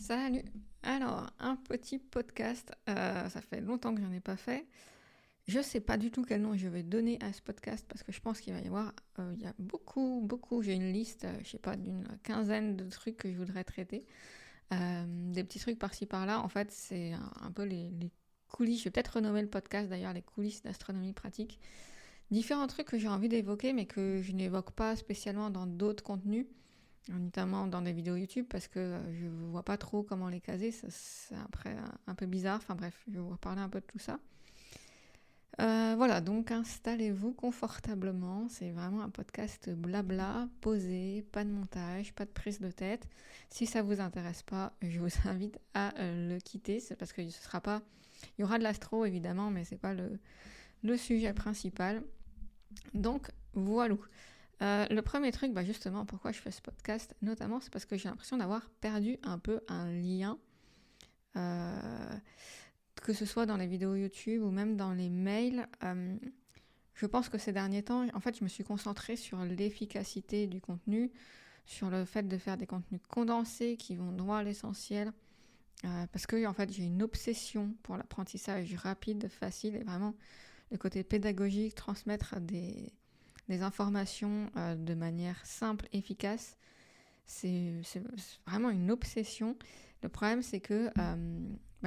Salut. Alors, un petit podcast, ça fait longtemps que j'en ai pas fait. Je sais pas du tout quel nom je vais donner à ce podcast parce que je pense qu'il va y avoir, il y a beaucoup, j'ai une liste, je sais pas, d'une quinzaine de trucs que je voudrais traiter. Des petits trucs par-ci par-là. En fait, c'est un peu les coulisses. Je vais peut-être renommer le podcast d'ailleurs les coulisses d'astronomie pratique. Différents trucs que j'ai envie d'évoquer mais que je n'évoque pas spécialement dans d'autres contenus, notamment dans des vidéos YouTube parce que je ne vois pas trop comment les caser, c'est après un peu bizarre, enfin bref, je vais vous reparler un peu de tout ça. Voilà, donc installez-vous confortablement, c'est vraiment un podcast blabla, posé, pas de montage, pas de prise de tête. Si ça vous intéresse pas, je vous invite à le quitter, c'est parce que ce sera pas... Il y aura de l'astro évidemment, mais c'est pas le sujet principal. Donc voilà. Le premier truc, justement, pourquoi je fais ce podcast, notamment, c'est parce que j'ai l'impression d'avoir perdu un peu un lien, que ce soit dans les vidéos YouTube ou même dans les mails. Je pense que ces derniers temps, en fait, je me suis concentrée sur l'efficacité du contenu, sur le fait de faire des contenus condensés qui vont droit à l'essentiel, parce que, en fait, j'ai une obsession pour l'apprentissage rapide, facile, et vraiment le côté pédagogique, transmettre des informations de manière simple, efficace. C'est vraiment une obsession. Le problème, c'est que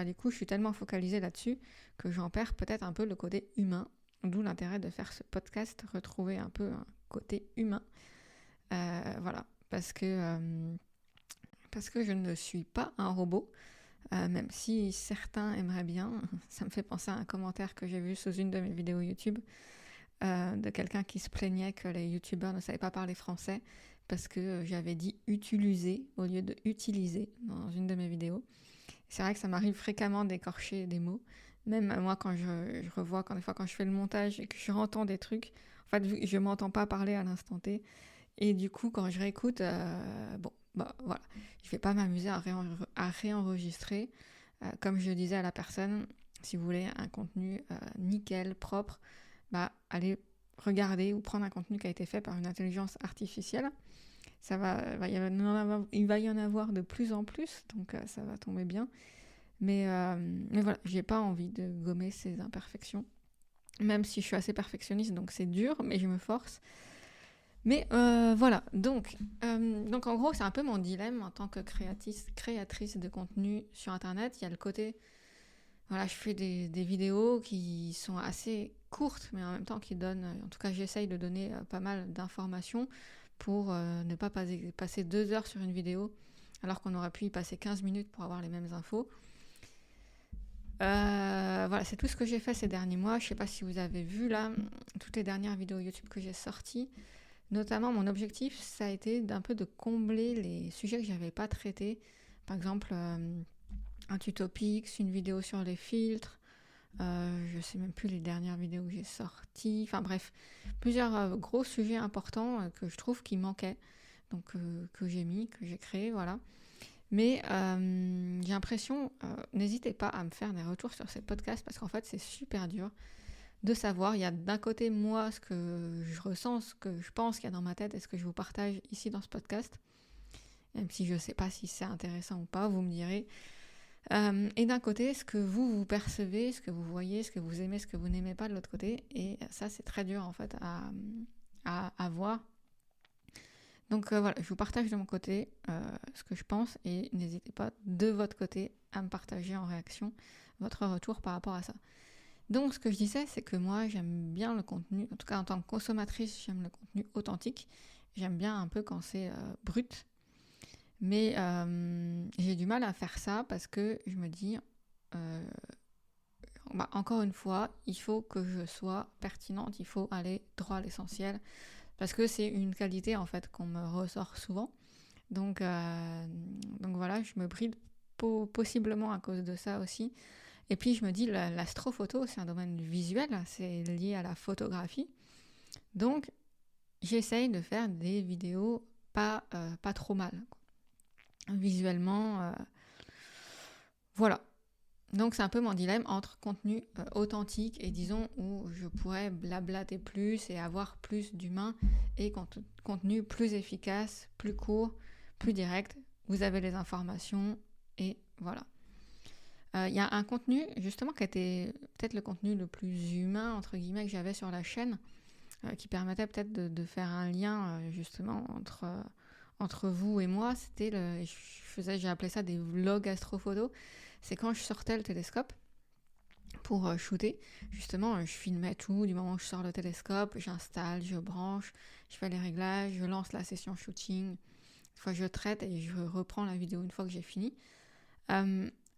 du coup, je suis tellement focalisée là-dessus que j'en perds peut-être un peu le côté humain. D'où l'intérêt de faire ce podcast, retrouver un peu un côté humain. Voilà, parce que je ne suis pas un robot, même si certains aimeraient bien. Ça me fait penser à un commentaire que j'ai vu sous une de mes vidéos YouTube, de quelqu'un qui se plaignait que les youtubeurs ne savaient pas parler français parce que j'avais dit utiliser au lieu de utiliser dans une de mes vidéos. C'est vrai que ça m'arrive fréquemment d'écorcher des mots, même moi quand je revois, des fois quand je fais le montage et que je entends des trucs, en fait je m'entends pas parler à l'instant T, et du coup quand je réécoute, voilà, je vais pas m'amuser à réenregistrer. Comme je disais à la personne, si vous voulez un contenu nickel, propre, allez regarder ou prendre un contenu qui a été fait par une intelligence artificielle. Il va y en avoir de plus en plus, donc ça va tomber bien. Mais voilà, j'ai pas envie de gommer ces imperfections, même si je suis assez perfectionniste, donc c'est dur, mais je me force. Mais voilà, donc en gros, c'est un peu mon dilemme en tant que créatrice de contenu sur Internet. Il y a le côté... Voilà, je fais des vidéos qui sont assez courtes, mais en même temps qui donnent, en tout cas j'essaye de donner pas mal d'informations pour ne pas passer 2 heures sur une vidéo, alors qu'on aurait pu y passer 15 minutes pour avoir les mêmes infos. Voilà, c'est tout ce que j'ai fait ces derniers mois. Je ne sais pas si vous avez vu là, toutes les dernières vidéos YouTube que j'ai sorties. Notamment, mon objectif, ça a été d'un peu de combler les sujets que je n'avais pas traités. Par exemple... un Tutopix, une vidéo sur les filtres, je sais même plus les dernières vidéos que j'ai sorties, enfin bref, plusieurs gros sujets importants que je trouve qui manquaient, donc que j'ai créé, voilà. Mais j'ai l'impression, n'hésitez pas à me faire des retours sur ces podcasts parce qu'en fait c'est super dur de savoir. Il y a d'un côté moi ce que je ressens, ce que je pense qu'il y a dans ma tête et ce que je vous partage ici dans ce podcast, même si je ne sais pas si c'est intéressant ou pas, vous me direz. Et d'un côté, ce que vous percevez, ce que vous voyez, ce que vous aimez, ce que vous n'aimez pas de l'autre côté. Et ça, c'est très dur en fait à voir. Donc voilà, je vous partage de mon côté ce que je pense et n'hésitez pas de votre côté à me partager en réaction votre retour par rapport à ça. Donc ce que je disais, c'est que moi, j'aime bien le contenu, en tout cas en tant que consommatrice, j'aime le contenu authentique. J'aime bien un peu quand c'est brut. Mais j'ai du mal à faire ça parce que je me dis, encore une fois, il faut que je sois pertinente, il faut aller droit à l'essentiel parce que c'est une qualité en fait qu'on me ressort souvent. Donc voilà, je me bride possiblement à cause de ça aussi. Et puis je me dis, l'astrophoto, c'est un domaine visuel, c'est lié à la photographie. Donc j'essaye de faire des vidéos pas trop mal, quoi. Visuellement, voilà. Donc c'est un peu mon dilemme entre contenu authentique et disons où je pourrais blablater plus et avoir plus d'humain et contenu plus efficace, plus court, plus direct. Vous avez les informations, et voilà. Il y a un contenu justement qui était peut-être le contenu le plus humain entre guillemets que j'avais sur la chaîne, qui permettait peut-être de faire un lien justement entre vous et moi. J'ai appelé ça des vlogs astrophotos. C'est quand je sortais le télescope pour shooter. Justement, je filmais tout du moment où je sors le télescope, j'installe, je branche, je fais les réglages, je lance la session shooting. Une fois je traite et je reprends la vidéo une fois que j'ai fini.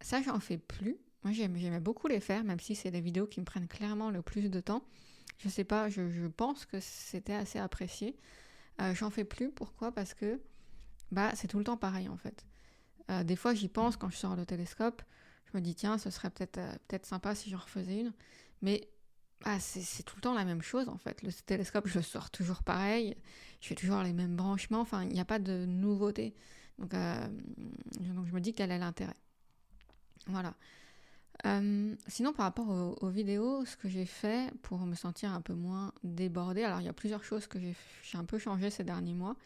Ça, j'en fais plus. Moi, j'aimais beaucoup les faire, même si c'est des vidéos qui me prennent clairement le plus de temps. Je sais pas, je pense que c'était assez apprécié. J'en fais plus. Pourquoi ? Parce que c'est tout le temps pareil en fait. Des fois, j'y pense quand je sors le télescope. Je me dis, tiens, ce serait peut-être sympa si j'en refaisais une. Mais c'est tout le temps la même chose en fait. Le télescope, je le sors toujours pareil. Je fais toujours les mêmes branchements. Enfin, il n'y a pas de nouveauté. Donc, je me dis quel est l'intérêt. Voilà. Sinon, par rapport aux vidéos, ce que j'ai fait pour me sentir un peu moins débordée, alors il y a plusieurs choses que j'ai un peu changé ces derniers mois.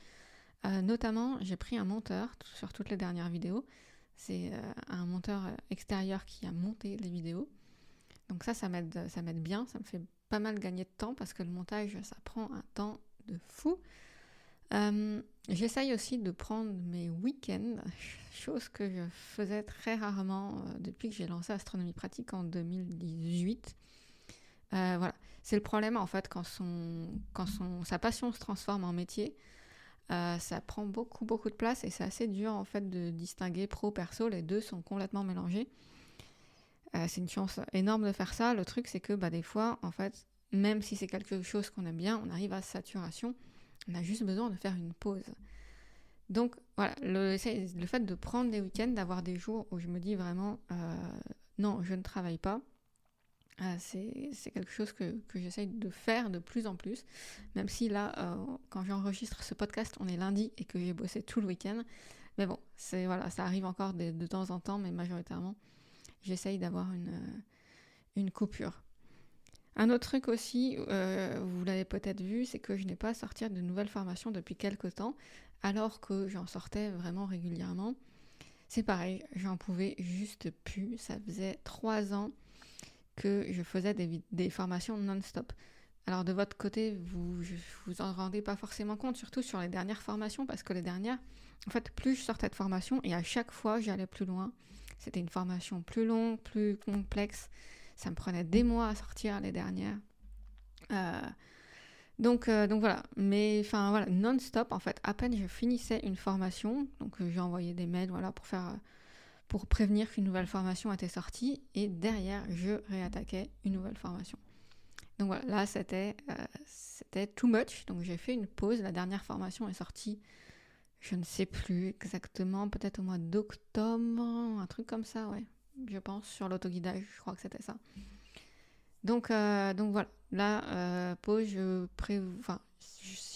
Notamment, j'ai pris un monteur sur toutes les dernières vidéos. C'est un monteur extérieur qui a monté les vidéos. Donc ça m'aide bien. Ça me fait pas mal gagner de temps parce que le montage, ça prend un temps de fou. J'essaye aussi de prendre mes week-ends, chose que je faisais très rarement depuis que j'ai lancé Astronomie Pratique en 2018. Voilà, c'est le problème en fait quand sa passion se transforme en métier. Ça prend beaucoup de place et c'est assez dur en fait de distinguer pro-perso, les deux sont complètement mélangés. C'est une chance énorme de faire ça. Le truc c'est que des fois en fait, même si c'est quelque chose qu'on aime bien, on arrive à saturation, on a juste besoin de faire une pause. Donc voilà, le fait de prendre des week-ends, d'avoir des jours où je me dis vraiment non, je ne travaille pas, c'est quelque chose que j'essaye de faire de plus en plus, même si là, quand j'enregistre ce podcast, on est lundi et que j'ai bossé tout le week-end. Mais bon, ça arrive encore de temps en temps, mais majoritairement, j'essaye d'avoir une coupure. Un autre truc aussi, vous l'avez peut-être vu, c'est que je n'ai pas sorti de nouvelles formations depuis quelques temps, alors que j'en sortais vraiment régulièrement. C'est pareil, j'en pouvais juste plus. Ça faisait 3 ans que je faisais des formations non-stop. Alors de votre côté, vous en rendez pas forcément compte, surtout sur les dernières formations, parce que les dernières, en fait, plus je sortais de formation, et à chaque fois, j'allais plus loin. C'était une formation plus longue, plus complexe. Ça me prenait des mois à sortir les dernières. Donc voilà, mais enfin voilà, non-stop en fait. À peine je finissais une formation, donc j'ai envoyé des mails pour prévenir qu'une nouvelle formation était sortie, et derrière je réattaquais une nouvelle formation. Donc voilà, là c'était too much, donc j'ai fait une pause. La dernière formation est sortie, je ne sais plus exactement, peut-être au mois d'octobre, un truc comme ça, ouais, je pense, sur l'autoguidage, je crois que c'était ça. Donc voilà, là, pause,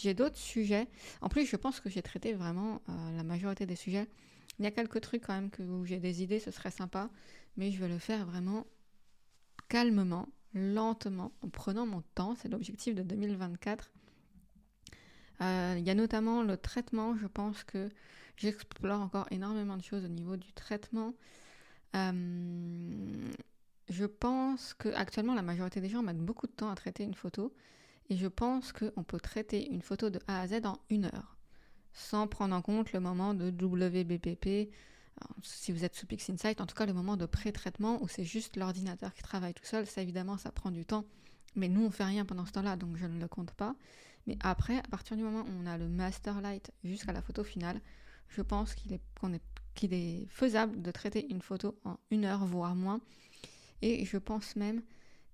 j'ai d'autres sujets. En plus, je pense que j'ai traité vraiment la majorité des sujets. Il y a quelques trucs quand même où j'ai des idées, ce serait sympa, mais je vais le faire vraiment calmement, lentement, en prenant mon temps. C'est l'objectif de 2024. Il y a notamment le traitement. Je pense que j'explore encore énormément de choses au niveau du traitement. Je pense qu'actuellement, la majorité des gens mettent beaucoup de temps à traiter une photo, et je pense qu'on peut traiter une photo de A à Z en 1 heure, sans prendre en compte le moment de WBPP. Alors, si vous êtes sous PixInsight, en tout cas le moment de pré-traitement où c'est juste l'ordinateur qui travaille tout seul, ça évidemment ça prend du temps, mais nous on fait rien pendant ce temps-là, donc je ne le compte pas. Mais après, à partir du moment où on a le master light jusqu'à la photo finale, je pense qu'il est faisable de traiter une photo en 1 heure, voire moins. Et je pense même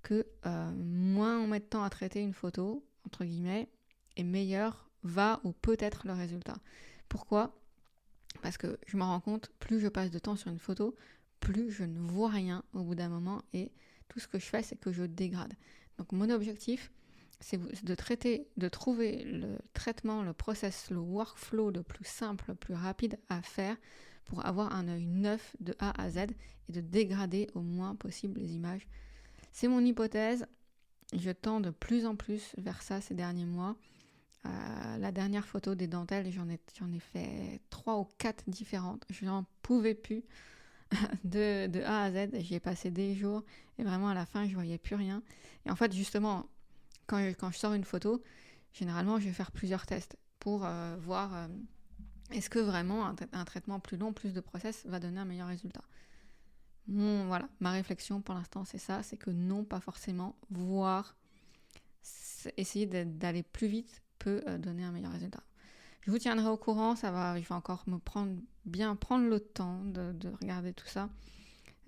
que moins on met de temps à traiter une photo, entre guillemets, et meilleur va ou peut être le résultat. Pourquoi ? Parce que je me rends compte, plus je passe de temps sur une photo, plus je ne vois rien au bout d'un moment, et tout ce que je fais, c'est que je dégrade. Donc mon objectif, c'est de trouver le traitement, le process, le workflow le plus simple, le plus rapide à faire pour avoir un œil neuf de A à Z et de dégrader au moins possible les images. C'est mon hypothèse. Je tends de plus en plus vers ça ces derniers mois. La dernière photo des dentelles, j'en ai fait 3 ou 4 différentes. Je n'en pouvais plus. de A à Z. J'y ai passé des jours et vraiment à la fin, je voyais plus rien. Et en fait, justement, quand je sors une photo, généralement, je vais faire plusieurs tests pour voir est-ce que vraiment un traitement plus long, plus de process va donner un meilleur résultat. Voilà, ma réflexion pour l'instant, c'est ça, c'est que non, pas forcément. Voir, essayer d'aller plus vite peut donner un meilleur résultat. Je vous tiendrai au courant, je vais encore prendre le temps de regarder tout ça,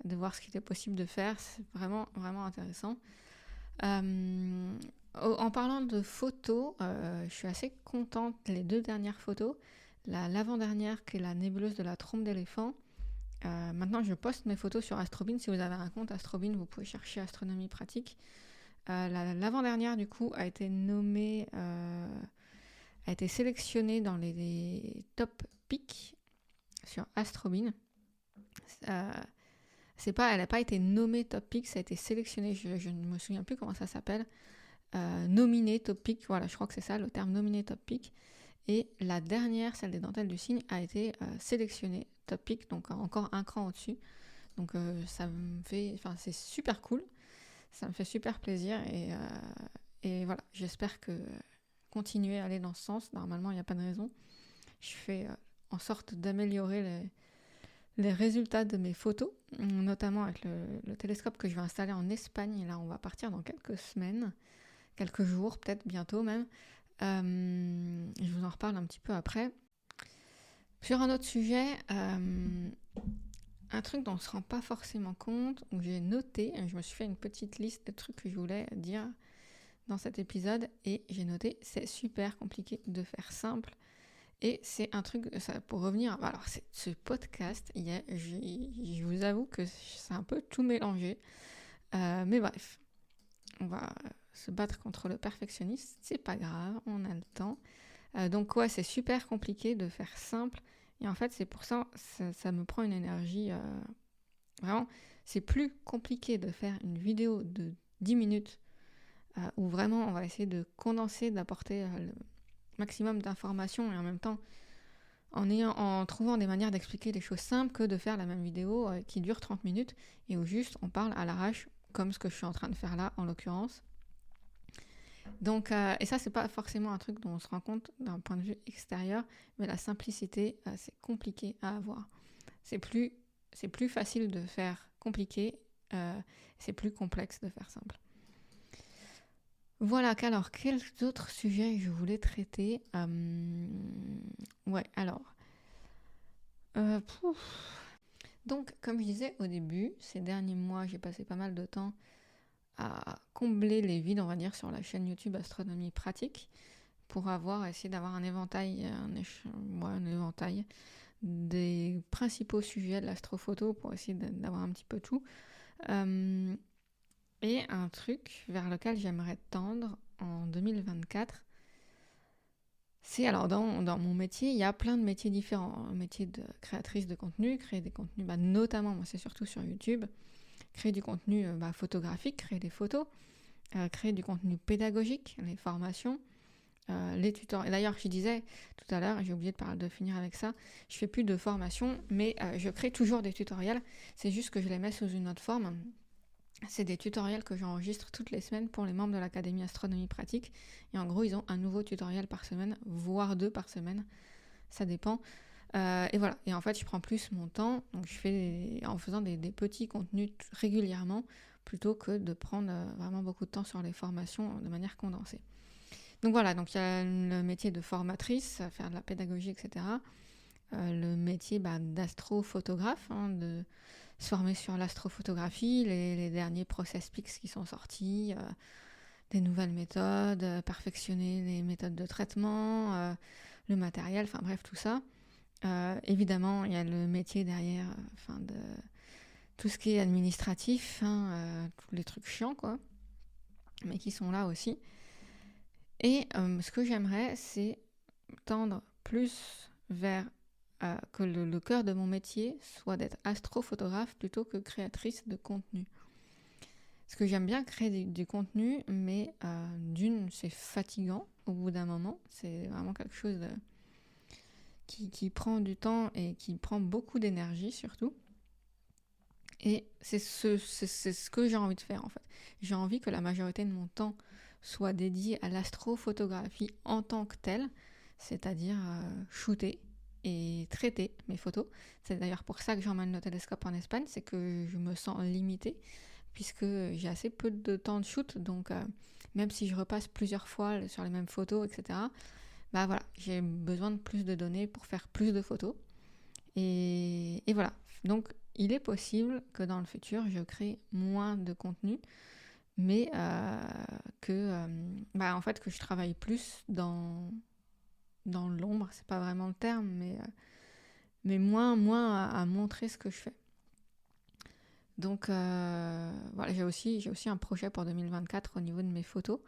de voir ce qu'il est possible de faire. C'est vraiment, vraiment intéressant. En parlant de photos, je suis assez contente. Les 2 dernières photos, l'avant-dernière qui est la nébuleuse de la trompe d'éléphant. Maintenant, je poste mes photos sur Astrobin. Si vous avez un compte Astrobin, vous pouvez chercher Astronomie pratique. L'avant-dernière, du coup, a été nommée, a été sélectionnée dans les top picks sur Astrobin. Elle n'a pas été nommée top pick, ça a été sélectionné. Je ne me souviens plus comment ça s'appelle. Nominé top pick, voilà, je crois que c'est ça le terme, nominé top pick. Et la dernière, celle des dentelles du cygne, a été sélectionnée top pick, donc encore un cran au-dessus. Donc ça me fait, c'est super cool, ça me fait super plaisir et voilà, j'espère que continuer à aller dans ce sens. Normalement, il n'y a pas de raison. Je fais en sorte d'améliorer les résultats de mes photos, notamment avec le télescope que je vais installer en Espagne. Et là, on va partir dans quelques semaines, quelques jours, peut-être bientôt même. Je vous en reparle un petit peu après. Sur un autre sujet, un truc dont on ne se rend pas forcément compte, où j'ai noté, je me suis fait une petite liste de trucs que je voulais dire dans cet épisode, et j'ai noté, c'est super compliqué de faire simple. Et c'est un truc, pour revenir, alors ce podcast, je vous avoue que c'est un peu tout mélangé. Mais bref, on va se battre contre le perfectionniste, c'est pas grave, on a le temps. Donc ouais, c'est super compliqué de faire simple. Et en fait, c'est pour ça me prend une énergie. Vraiment, c'est plus compliqué de faire une vidéo de 10 minutes où vraiment on va essayer de condenser, d'apporter le maximum d'informations et en même temps en trouvant des manières d'expliquer les choses simples que de faire la même vidéo qui dure 30 minutes et où juste on parle à l'arrache, comme ce que je suis en train de faire là en l'occurrence. Donc, et ça, c'est pas forcément un truc dont on se rend compte d'un point de vue extérieur, mais la simplicité, c'est compliqué à avoir. C'est plus facile de faire compliqué, c'est plus complexe de faire simple. Voilà, alors, quels autres sujets je voulais traiter Ouais, alors... Donc, comme je disais au début, ces derniers mois, j'ai passé pas mal de temps à combler les vides, on va dire, sur la chaîne YouTube Astronomie Pratique pour essayer d'avoir un éventail des principaux sujets de l'astrophoto pour essayer d'avoir un petit peu tout. Et un truc vers lequel j'aimerais tendre en 2024, c'est alors dans mon métier, il y a plein de métiers différents. Un métier de créatrice de contenu, créer des contenus, notamment, moi c'est surtout sur YouTube, créer du contenu photographique, créer des photos, créer du contenu pédagogique, les formations, les tutoriels. D'ailleurs, je disais tout à l'heure, j'ai oublié de finir avec ça, je fais plus de formation, mais je crée toujours des tutoriels, c'est juste que je les mets sous une autre forme. C'est des tutoriels que j'enregistre toutes les semaines pour les membres de l'Académie Astronomie Pratique. Et en gros, ils ont un nouveau tutoriel par semaine, voire 2 par semaine. Ça dépend. Et voilà. Et en fait, je prends plus mon temps. Donc, je fais en faisant des petits contenus régulièrement plutôt que de prendre vraiment beaucoup de temps sur les formations de manière condensée. Donc voilà. Donc, il y a le métier de formatrice, faire de la pédagogie, etc. Le métier d'astrophotographe, de se former sur l'astrophotographie, les derniers Process Pix qui sont sortis, des nouvelles méthodes, perfectionner les méthodes de traitement, le matériel, enfin bref, tout ça. Évidemment, il y a le métier derrière, de tout ce qui est administratif, tous les trucs chiants, quoi, mais qui sont là aussi. Et ce que j'aimerais, c'est tendre plus vers que le cœur de mon métier soit d'être astrophotographe plutôt que créatrice de contenu. Parce que j'aime bien créer du contenu, mais c'est fatigant au bout d'un moment. C'est vraiment quelque chose qui prend du temps et qui prend beaucoup d'énergie surtout. Et c'est ce que j'ai envie de faire en fait. J'ai envie que la majorité de mon temps soit dédié à l'astrophotographie en tant que telle, c'est-à-dire shooter et traiter mes photos. C'est d'ailleurs pour ça que j'emmène le télescope en Espagne, c'est que je me sens limitée puisque j'ai assez peu de temps de shoot, donc même si je repasse plusieurs fois sur les mêmes photos, etc., bah voilà, j'ai besoin de plus de données pour faire plus de photos. Et voilà, donc il est possible que dans le futur, je crée moins de contenu, mais en fait, que je travaille plus dans l'ombre, c'est pas vraiment le terme, mais moins à montrer ce que je fais. Donc voilà, j'ai aussi un projet pour 2024 au niveau de mes photos.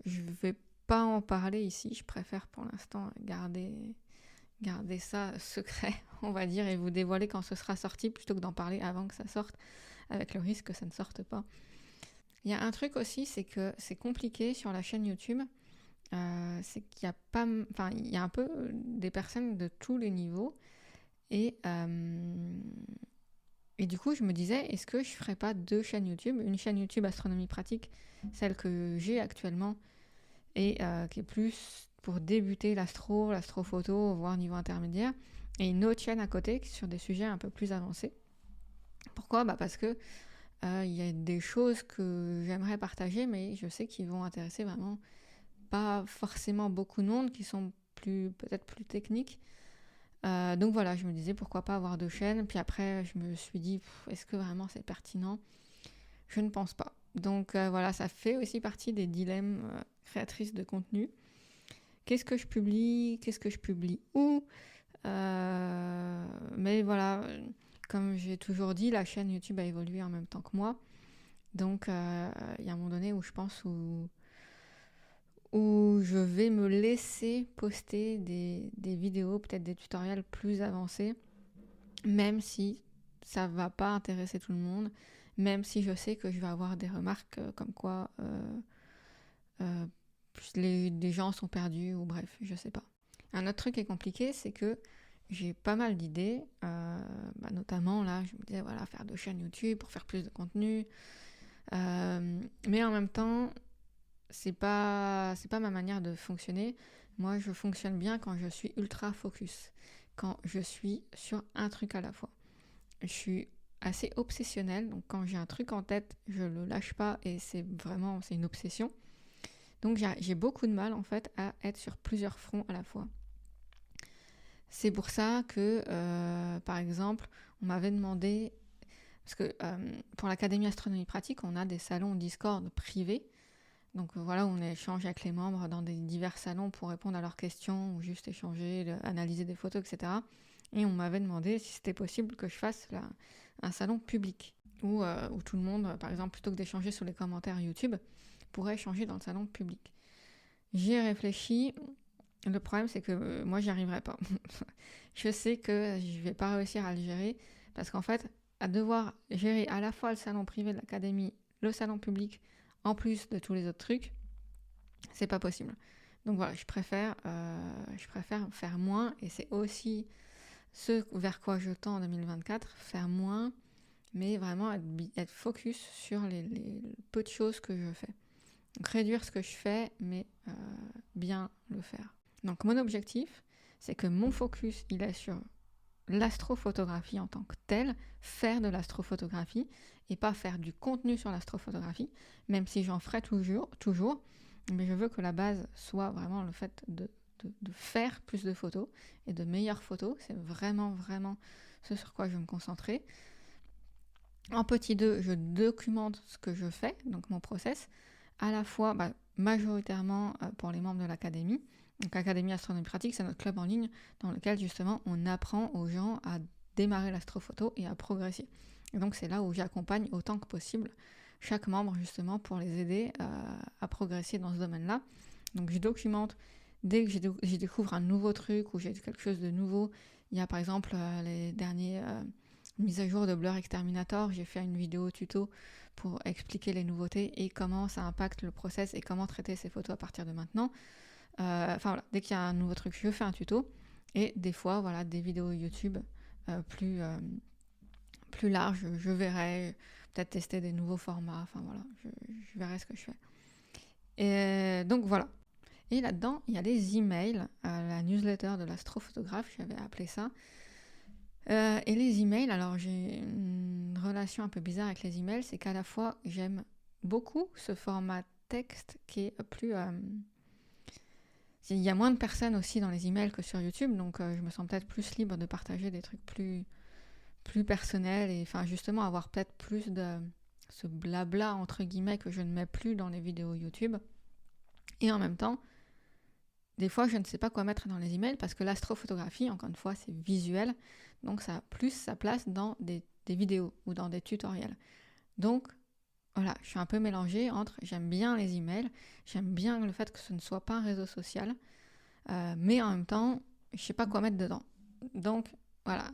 Je vais pas en parler ici, je préfère pour l'instant garder ça secret, on va dire, et vous dévoiler quand ce sera sorti plutôt que d'en parler avant que ça sorte, avec le risque que ça ne sorte pas. Il y a un truc aussi, c'est que c'est compliqué sur la chaîne YouTube, c'est qu'il y a pas, enfin, il y a un peu des personnes de tous les niveaux, et du coup, je me disais, est-ce que je ferais pas 2 chaînes YouTube, une chaîne YouTube Astronomie Pratique, celle que j'ai actuellement, et qui est plus pour débuter l'astrophoto, voire niveau intermédiaire, et une autre chaîne à côté sur des sujets un peu plus avancés. Pourquoi ? Parce que il y a des choses que j'aimerais partager, mais je sais qu'ils vont intéresser vraiment pas forcément beaucoup de monde, qui sont peut-être plus techniques. Donc voilà, je me disais pourquoi pas avoir 2 chaînes. Puis après, je me suis dit, est-ce que vraiment c'est pertinent ? Je ne pense pas. Donc voilà, ça fait aussi partie des dilemmes créatrices de contenu. Qu'est-ce que je publie ? Qu'est-ce que je publie où ? Mais voilà, comme j'ai toujours dit, la chaîne YouTube a évolué en même temps que moi. Donc il y a un moment donné où je pense où je vais me laisser poster des vidéos, peut-être des tutoriels plus avancés, même si ça va pas intéresser tout le monde, même si je sais que je vais avoir des remarques comme quoi les gens sont perdus, ou bref, je sais pas. Un autre truc qui est compliqué, c'est que j'ai pas mal d'idées, notamment là, je me disais, voilà, faire 2 chaînes YouTube pour faire plus de contenu, mais en même temps, c'est pas ma manière de fonctionner. Moi, je fonctionne bien quand je suis ultra focus, quand je suis sur un truc à la fois. Je suis assez obsessionnelle, donc quand j'ai un truc en tête, je le lâche pas, et c'est une obsession. Donc j'ai beaucoup de mal en fait à être sur plusieurs fronts à la fois. C'est pour ça que, par exemple, on m'avait demandé, parce que pour l'Académie Astronomie Pratique, on a des salons Discord privés. Donc voilà, on échange avec les membres dans des divers salons pour répondre à leurs questions, ou juste échanger, analyser des photos, etc. Et on m'avait demandé si c'était possible que je fasse un salon public, où tout le monde, par exemple, plutôt que d'échanger sur les commentaires YouTube, pourrait échanger dans le salon public. J'y ai réfléchi. Le problème, c'est que moi, j'y arriverai pas. Je sais que je vais pas réussir à le gérer, parce qu'en fait, à devoir gérer à la fois le salon privé de l'académie, le salon public, en plus de tous les autres trucs, c'est pas possible. Donc voilà, je préfère faire moins, et c'est aussi ce vers quoi je tends en 2024, faire moins, mais vraiment être focus sur les peu de choses que je fais. Donc réduire ce que je fais, mais bien le faire. Donc mon objectif, c'est que mon focus, il est sur l'astrophotographie en tant que telle, faire de l'astrophotographie, et pas faire du contenu sur l'astrophotographie, même si j'en ferai toujours, mais je veux que la base soit vraiment le fait de faire plus de photos, et de meilleures photos. C'est vraiment ce sur quoi je vais me concentrer. En petit 2, je documente ce que je fais, donc mon process, à la fois majoritairement pour les membres de l'académie. Donc l'Académie Astronomie Pratique, c'est notre club en ligne dans lequel justement on apprend aux gens à démarrer l'astrophoto et à progresser. Et donc c'est là où j'accompagne autant que possible chaque membre justement pour les aider à progresser dans ce domaine-là. Donc je documente dès que je découvre un nouveau truc ou j'ai quelque chose de nouveau. Il y a par exemple les derniers mises à jour de Blur Exterminator. J'ai fait une vidéo tuto pour expliquer les nouveautés et comment ça impacte le process et comment traiter ces photos à partir de maintenant. Dès qu'il y a un nouveau truc, je fais un tuto. Et des fois, des vidéos YouTube plus plus large, je verrai, peut-être tester des nouveaux formats, enfin voilà, je verrai ce que je fais. Et donc voilà. Et là-dedans, il y a les emails, la newsletter de l'astrophotographe, j'avais appelé ça. Et les emails, alors j'ai une relation un peu bizarre avec les emails, c'est qu'à la fois j'aime beaucoup ce format texte qui est plus... il y a moins de personnes aussi dans les emails que sur YouTube, donc je me sens peut-être plus libre de partager des trucs plus personnels et enfin justement avoir peut-être plus de ce blabla entre guillemets que je ne mets plus dans les vidéos YouTube. Et en même temps, des fois, je ne sais pas quoi mettre dans les emails parce que l'astrophotographie, encore une fois, c'est visuel. Donc, ça a plus sa place dans des vidéos ou dans des tutoriels. Donc, voilà, je suis un peu mélangée entre j'aime bien les emails, j'aime bien le fait que ce ne soit pas un réseau social, mais en même temps, je ne sais pas quoi mettre dedans. Donc, voilà,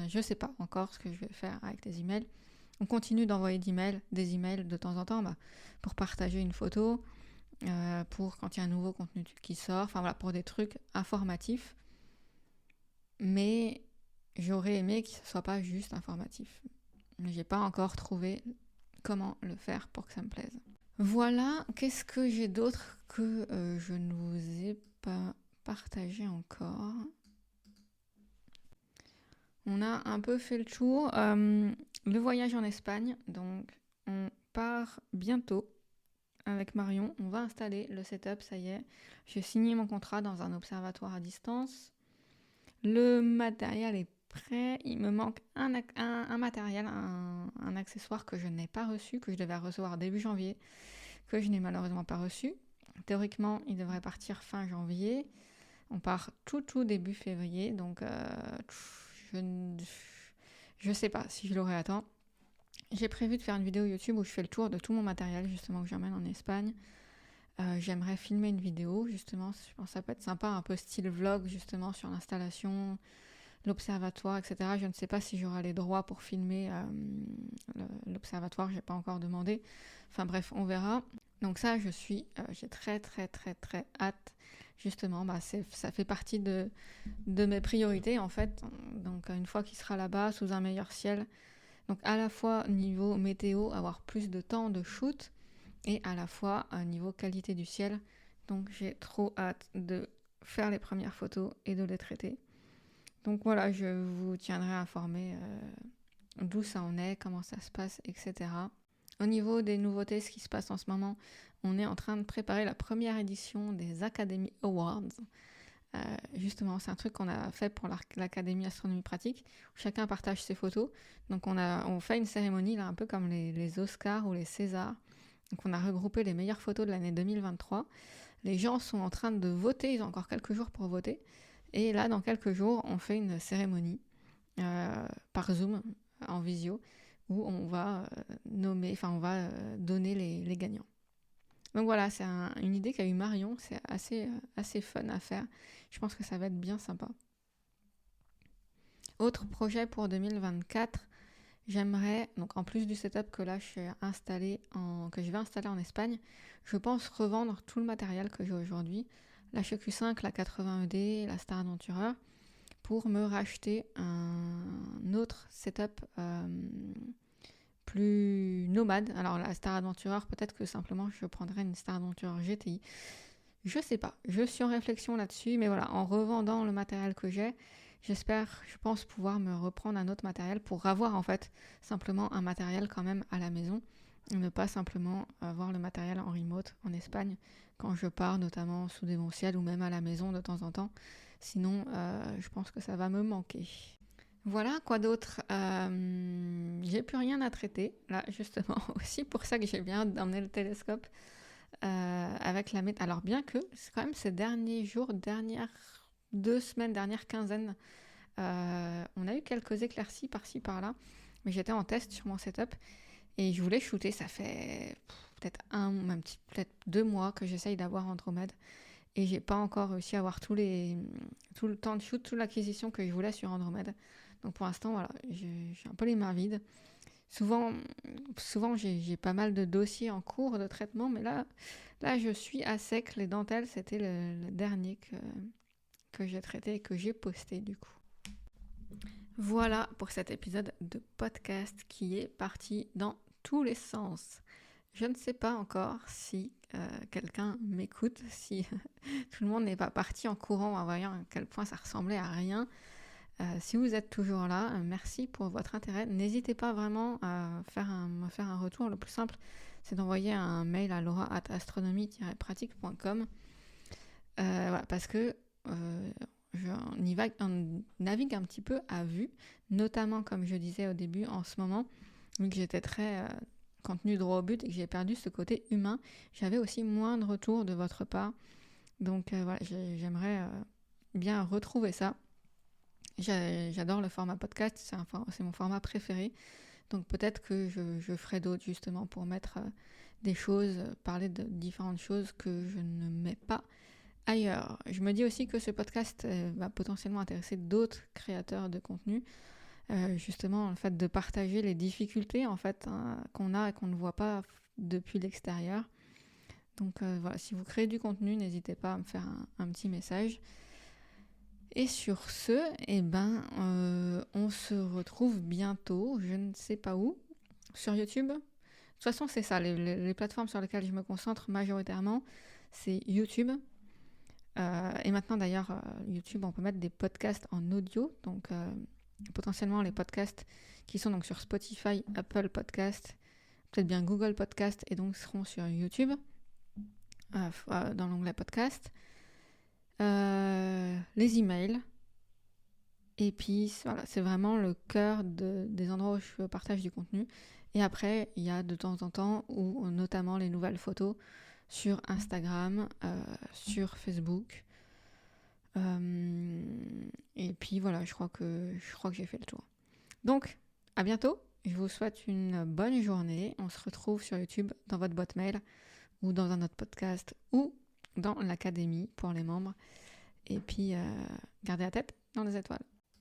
je ne sais pas encore ce que je vais faire avec les emails. On continue d'envoyer des emails de temps en temps pour partager une photo. Pour quand il y a un nouveau contenu qui sort, enfin voilà, pour des trucs informatifs. Mais j'aurais aimé que ce soit pas juste informatif. Mais j'ai pas encore trouvé comment le faire pour que ça me plaise. Voilà, qu'est-ce que j'ai d'autre que je ne vous ai pas partagé encore? On a un peu fait le tour. Le voyage en Espagne, donc on part bientôt. Avec Marion, on va installer le setup, ça y est. J'ai signé mon contrat dans un observatoire à distance. Le matériel est prêt. Il me manque un matériel, un accessoire que je n'ai pas reçu, que je devais recevoir début janvier, que je n'ai malheureusement pas reçu. Théoriquement, il devrait partir fin janvier. On part tout début février, donc je sais pas si je l'aurai à temps. J'ai prévu de faire une vidéo YouTube où je fais le tour de tout mon matériel justement que j'emmène en Espagne. J'aimerais filmer une vidéo justement, je pense que ça peut être sympa, un peu style vlog justement sur l'installation, l'observatoire, etc. Je ne sais pas si j'aurai les droits pour filmer l'observatoire, j'ai pas encore demandé. Enfin bref, on verra. Donc ça, j'ai très hâte. Justement, ça fait partie de mes priorités en fait. Donc une fois qu'il sera là-bas, sous un meilleur ciel, donc à la fois niveau météo, avoir plus de temps de shoot et à la fois niveau qualité du ciel. Donc j'ai trop hâte de faire les premières photos et de les traiter. Donc voilà, je vous tiendrai informé d'où ça en est, comment ça se passe, etc. Au niveau des nouveautés, ce qui se passe en ce moment, on est en train de préparer la première édition des Academy Awards. Justement, c'est un truc qu'on a fait pour l'Académie Astronomie Pratique, où chacun partage ses photos. Donc on fait une cérémonie, là, un peu comme les Oscars ou les Césars. Donc on a regroupé les meilleures photos de l'année 2023. Les gens sont en train de voter, ils ont encore quelques jours pour voter. Et là, dans quelques jours, on fait une cérémonie par Zoom, en visio, où on va donner les gagnants. Donc voilà, c'est une idée qu'a eu Marion, c'est assez fun à faire. Je pense que ça va être bien sympa. Autre projet pour 2024, j'aimerais, donc en plus du setup que là je vais installer en Espagne, je pense revendre tout le matériel que j'ai aujourd'hui, la HQ5, la 80ED, la Star Adventurer, pour me racheter un autre setup plus nomade. Alors la Star Adventurer, peut-être que simplement je prendrais une Star Adventurer GTI. Je sais pas, je suis en réflexion là-dessus, mais voilà, en revendant le matériel que j'ai, je pense pouvoir me reprendre un autre matériel pour avoir en fait simplement un matériel quand même à la maison et ne pas simplement avoir le matériel en remote en Espagne quand je pars notamment sous des bons ciels ou même à la maison de temps en temps. Sinon, je pense que ça va me manquer. Voilà, quoi d'autre, j'ai plus rien à traiter, là justement, aussi pour ça que j'ai bien hâte d'emmener le télescope avec la météo. Alors bien que, c'est quand même ces derniers jours, dernière quinzaine, on a eu quelques éclaircies par-ci par-là, mais j'étais en test sur mon setup et je voulais shooter, ça fait peut-être peut-être 2 mois que j'essaye d'avoir Andromède et j'ai pas encore réussi à avoir tout le temps de shoot, toute l'acquisition que je voulais sur Andromède. Donc pour l'instant, voilà, j'ai un peu les mains vides. Souvent j'ai pas mal de dossiers en cours de traitement, mais là je suis à sec. Les dentelles, c'était le dernier que j'ai traité et que j'ai posté du coup. Voilà pour cet épisode de podcast qui est parti dans tous les sens. Je ne sais pas encore si quelqu'un m'écoute, si tout le monde n'est pas parti en courant en voyant à quel point ça ressemblait à rien. Si vous êtes toujours là, merci pour votre intérêt. N'hésitez pas vraiment à me faire un retour. Le plus simple, c'est d'envoyer un mail à laura@astronomie-pratique.com voilà, parce que on navigue un petit peu à vue, notamment comme je disais au début en ce moment, vu que j'étais très contenu droit au but et que j'ai perdu ce côté humain, j'avais aussi moins de retours de votre part. Donc voilà, j'aimerais bien retrouver ça. J'adore le format podcast, c'est mon format préféré. Donc peut-être que je ferai d'autres justement pour mettre des choses, parler de différentes choses que je ne mets pas ailleurs. Je me dis aussi que ce podcast va potentiellement intéresser d'autres créateurs de contenu. Justement, le fait de partager les difficultés en fait qu'on a et qu'on ne voit pas depuis l'extérieur. Donc voilà, si vous créez du contenu, n'hésitez pas à me faire un petit message. Et sur ce, on se retrouve bientôt, je ne sais pas où, sur YouTube. De toute façon, c'est ça, les plateformes sur lesquelles je me concentre majoritairement, c'est YouTube. Et maintenant, d'ailleurs, YouTube, on peut mettre des podcasts en audio. Donc, potentiellement, les podcasts qui sont donc sur Spotify, Apple Podcast, peut-être bien Google Podcast, et donc seront sur YouTube, dans l'onglet podcast. Les emails. Et puis, voilà, c'est vraiment le cœur des endroits où je partage du contenu. Et après, il y a de temps en temps, ou notamment les nouvelles photos sur Instagram, sur Facebook. Et puis voilà, je crois que j'ai fait le tour. Donc, à bientôt. Je vous souhaite une bonne journée. On se retrouve sur YouTube, dans votre boîte mail, ou dans un autre podcast, ou dans l'académie pour les membres. Et puis, gardez la tête dans les étoiles.